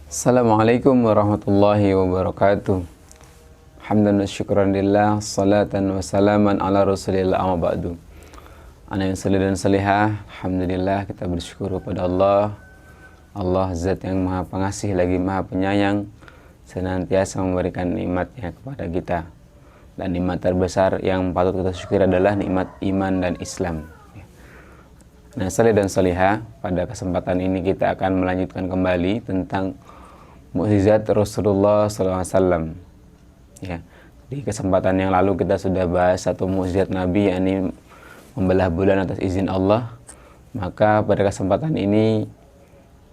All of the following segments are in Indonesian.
Assalamualaikum warahmatullahi wabarakatuh. Hamdan wa syukran lillah, salatan wa salaman ala rasulillah, amma ba'du. Anak yang salih dan salihah, alhamdulillah kita bersyukur kepada Allah. Allah zat yang maha pengasih lagi maha penyayang, senantiasa memberikan nikmatnya kepada kita. Dan nikmat terbesar yang patut kita syukuri adalah nikmat iman dan Islam. Nah, salih dan salihah, pada kesempatan ini kita akan melanjutkan kembali tentang mukjizat Rasulullah SAW. Ya, di kesempatan yang lalu kita sudah bahas satu mukjizat Nabi, yakni membelah bulan atas izin Allah. Maka pada kesempatan ini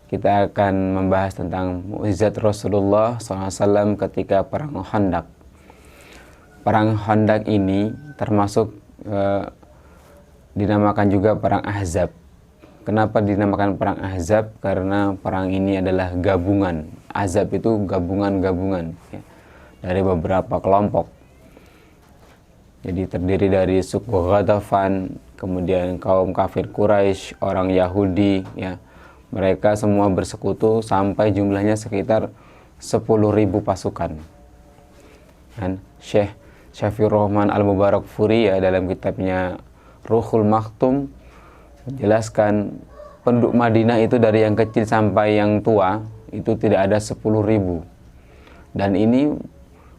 kita akan membahas tentang mukjizat Rasulullah SAW ketika perang Khandaq. Perang Khandaq ini termasuk dinamakan juga perang Ahzab. Kenapa dinamakan perang Ahzab? Karena perang ini adalah gabungan. Ahzab itu gabungan-gabungan ya, dari beberapa kelompok. Jadi terdiri dari suku Ghatafan, kemudian kaum kafir Quraisy, orang Yahudi ya. Mereka semua bersekutu sampai jumlahnya sekitar 10.000 pasukan. Dan Syekh Syafiur Rahman Al-Mubarakfuri ya, dalam kitabnya Ruhul Maktum menjelaskan penduduk Madinah itu dari yang kecil sampai yang tua itu tidak ada 10.000. Dan ini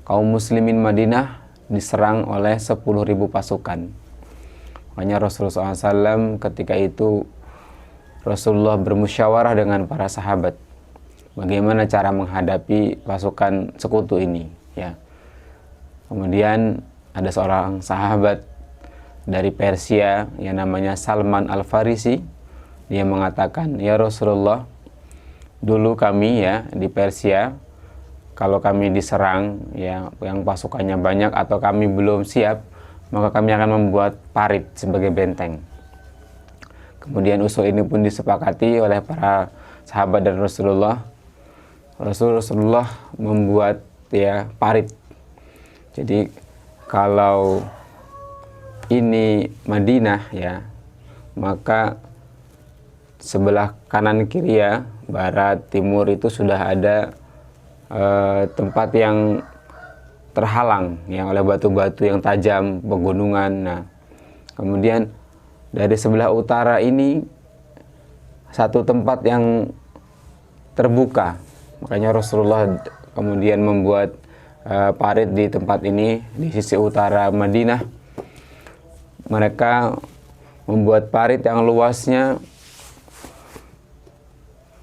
kaum muslimin Madinah diserang oleh 10.000 pasukan. Makanya Rasulullah SAW ketika itu Rasulullah bermusyawarah dengan para sahabat bagaimana cara menghadapi pasukan sekutu ini ya. Kemudian ada seorang sahabat dari Persia yang namanya Salman Al-Farisi. Dia mengatakan, "Ya Rasulullah, dulu kami ya di Persia, kalau kami diserang ya yang pasukannya banyak atau kami belum siap, maka kami akan membuat parit sebagai benteng." Kemudian usul ini pun disepakati oleh para sahabat dan Rasulullah. Rasulullah membuat ya parit. Jadi kalau ini Madinah ya, maka sebelah kanan kiri ya, barat, timur itu sudah ada tempat yang terhalang yang oleh batu-batu yang tajam, pegunungan. Nah, kemudian dari sebelah utara ini satu tempat yang terbuka. Makanya Rasulullah kemudian membuat parit di tempat ini di sisi utara Madinah. Mereka membuat parit yang luasnya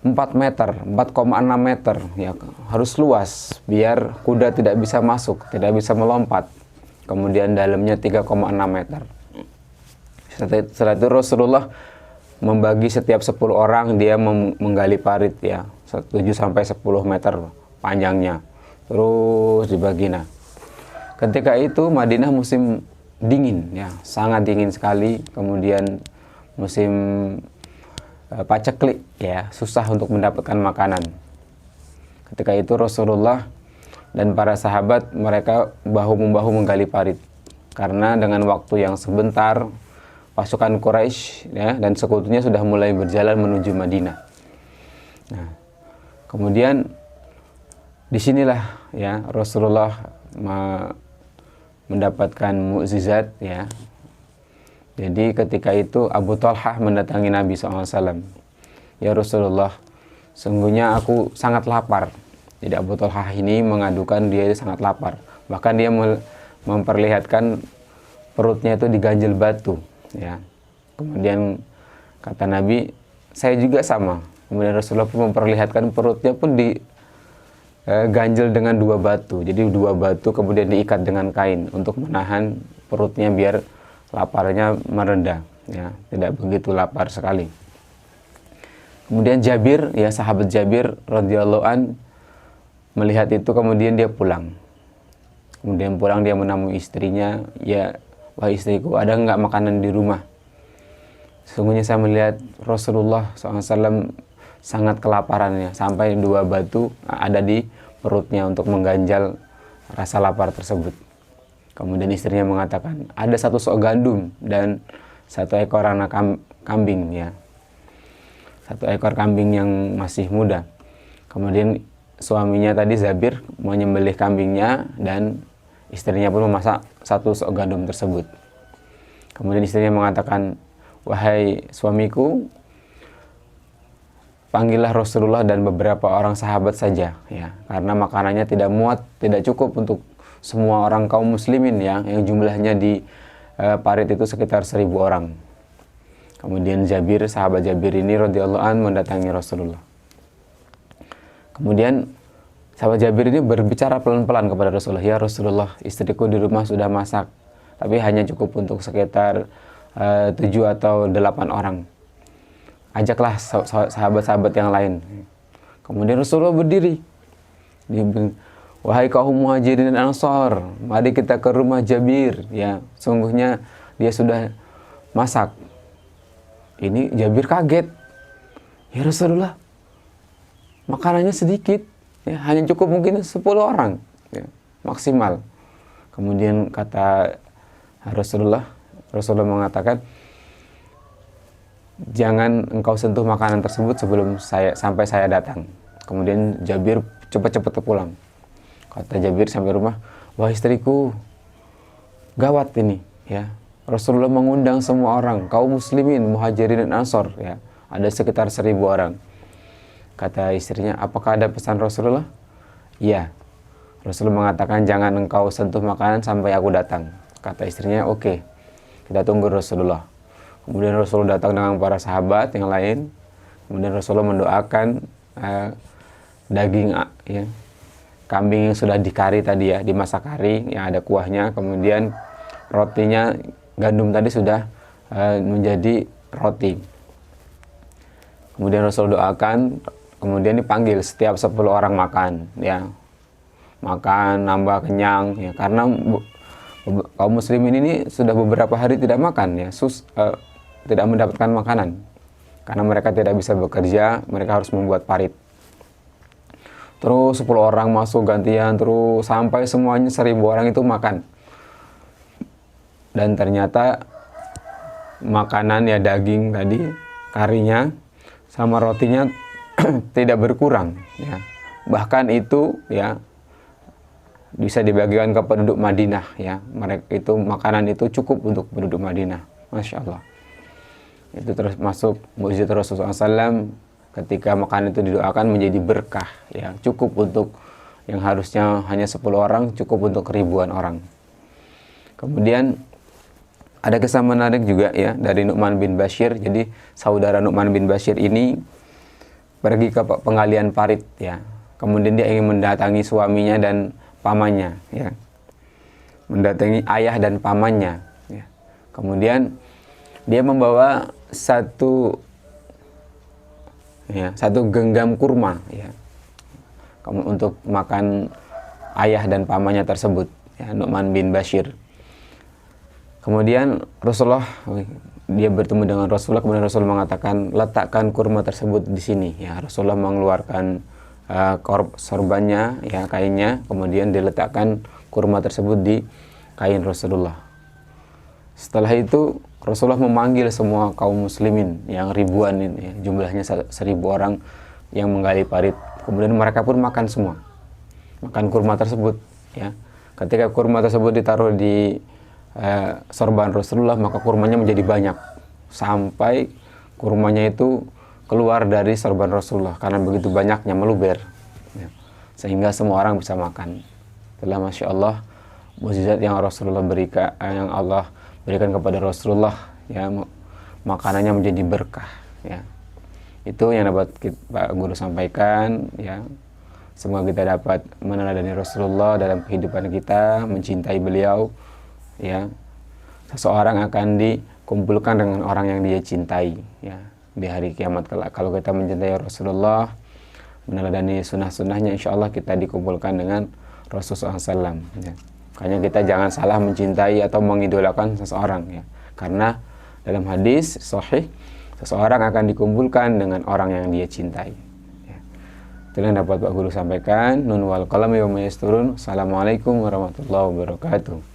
4 meter, 4,6 meter ya, harus luas biar kuda tidak bisa masuk, tidak bisa melompat. Kemudian dalamnya 3,6 meter. Setelah itu Rasulullah membagi setiap 10 orang dia menggali parit ya, 7 sampai 10 meter panjangnya. Terus dibagi. Nah, ketika itu Madinah musim dingin ya, sangat dingin sekali. Kemudian musim paceklik ya, susah untuk mendapatkan makanan. Ketika itu Rasulullah dan para sahabat mereka bahu-membahu menggali parit, karena dengan waktu yang sebentar pasukan Quraisy ya dan sekutunya sudah mulai berjalan menuju Madinah. Nah, kemudian disinilah ya Rasulullah mendapatkan mukjizat ya. Jadi ketika itu Abu Talhah mendatangi Nabi SAW. "Ya Rasulullah, sungguhnya aku sangat lapar." Jadi Abu Talhah ini mengadukan dia sangat lapar. Bahkan dia memperlihatkan perutnya itu diganjel batu ya. Kemudian kata Nabi, "Saya juga sama." Kemudian Rasulullah pun memperlihatkan perutnya pun ganjel dengan 2 batu. Jadi 2 batu kemudian diikat dengan kain untuk menahan perutnya biar laparnya mereda ya, tidak begitu lapar sekali. Kemudian Jabir ya, sahabat Jabir radhiyallahu an melihat itu, kemudian dia pulang. Kemudian pulang dia menemui istrinya, "Ya, wahai istriku, ada enggak makanan di rumah? Sesungguhnya saya melihat Rasulullah SAW sangat kelaparan ya, sampai 2 batu ada di perutnya untuk mengganjal rasa lapar tersebut." Kemudian istrinya mengatakan, "Ada 1 sok gandum dan 1 ekor anak kambing ya, 1 ekor kambing yang masih muda." Kemudian suaminya tadi Zabir menyembelih kambingnya dan istrinya pun memasak 1 sok gandum tersebut. Kemudian istrinya mengatakan, "Wahai suamiku, panggillah Rasulullah dan beberapa orang sahabat saja, ya, karena makanannya tidak muat, tidak cukup untuk semua orang kaum muslimin ya, yang jumlahnya di parit itu sekitar 1.000 orang." Kemudian Jabir, sahabat Jabir ini radhiyallahu an mendatangi Rasulullah. Kemudian sahabat Jabir ini berbicara pelan-pelan kepada Rasulullah, "Ya Rasulullah, istriku di rumah sudah masak, tapi hanya cukup untuk sekitar 7 atau 8 orang. Ajaklah sahabat-sahabat yang lain." Kemudian Rasulullah berdiri. Dia bilang, "Wahai kaum Muhajirin dan Ansor, mari kita ke rumah Jabir. Ya, sungguhnya dia sudah masak." Ini Jabir kaget. "Ya Rasulullah, makanannya sedikit, ya, hanya cukup mungkin 10 orang, ya, maksimal." Kemudian kata Rasulullah mengatakan, "Jangan engkau sentuh makanan tersebut sampai saya datang." Kemudian Jabir cepat-cepat pulang. Kata Jabir sampai rumah, "Wah istriku, gawat ini, ya. Rasulullah mengundang semua orang, kaum muslimin, Muhajirin dan Ansor, ya. Ada sekitar 1.000 orang." Kata istrinya, "Apakah ada pesan Rasulullah?" "Iya." Rasulullah mengatakan, "Jangan engkau sentuh makanan sampai aku datang." Kata istrinya, "Oke, kita tunggu Rasulullah." Kemudian Rasulullah datang dengan para sahabat yang lain. Kemudian Rasulullah mendoakan daging, ya, kambing yang sudah dikari tadi, ya, dimasak kari yang ada kuahnya. Kemudian rotinya, gandum tadi sudah menjadi roti. Kemudian Rasul doakan, kemudian dipanggil setiap 10 orang makan, ya, makan nambah kenyang, ya, karena kaum muslimin ini sudah beberapa hari tidak makan, ya, tidak mendapatkan makanan karena mereka tidak bisa bekerja, mereka harus membuat parit. Terus 10 orang masuk gantian, terus sampai semuanya 1.000 orang itu makan. Dan ternyata makanan, ya, daging tadi, karinya sama rotinya tidak berkurang, ya. Bahkan itu, ya, bisa dibagikan ke penduduk Madinah, ya. Mereka itu, makanan itu cukup untuk penduduk Madinah. Masya Allah. Itu terus masuk mukjizat Rasulullah SAW ketika makanan itu didoakan menjadi berkah, ya. Cukup untuk yang harusnya hanya 10 orang, cukup untuk ribuan orang. Kemudian ada kisah menarik juga, ya, dari Nu'man bin Bashir. Jadi saudara Nu'man bin Bashir ini pergi ke penggalian parit, ya. Kemudian dia ingin mendatangi suaminya dan pamannya, ya. Mendatangi ayah dan pamannya, ya. Kemudian dia membawa satu genggam kurma, ya, untuk makan ayah dan pamannya tersebut, ya, Nu'man bin Bashir. Kemudian dia bertemu dengan Rasulullah, kemudian Rasulullah mengatakan, "Letakkan kurma tersebut di sini." Ya, Rasulullah mengeluarkan sorbannya, ya, kainnya, kemudian diletakkan kurma tersebut di kain Rasulullah. Setelah itu Rasulullah memanggil semua kaum muslimin yang ribuan ini, ya, jumlahnya 1.000 orang yang menggali parit. Kemudian mereka pun makan semua, makan kurma tersebut, ya. Ketika kurma tersebut ditaruh di sorban Rasulullah, maka kurmanya menjadi banyak sampai kurmanya itu keluar dari sorban Rasulullah karena begitu banyaknya, meluber, ya, sehingga semua orang bisa makan. Itulah Masya Allah mukjizat yang Rasulullah berikan, yang Allah berikan kepada Rasulullah, ya, makanannya menjadi berkah, ya. Itu yang dapat Pak Guru sampaikan, ya. Semoga kita dapat meneladani Rasulullah dalam kehidupan kita, mencintai beliau, ya. Seseorang akan dikumpulkan dengan orang yang dia cintai, ya, di hari kiamat kelak. Kalau kita mencintai Rasulullah, meneladani sunnah-sunnahnya, insya Allah kita dikumpulkan dengan Rasulullah SAW, ya. Makanya kita jangan salah mencintai atau mengidolakan seseorang, ya. Karena dalam hadis sahih, seseorang akan dikumpulkan dengan orang yang dia cintai, ya. Itu yang dapat Pak Guru sampaikan. Nun wal qalam wa ma yasturun. Assalamualaikum warahmatullahi wabarakatuh.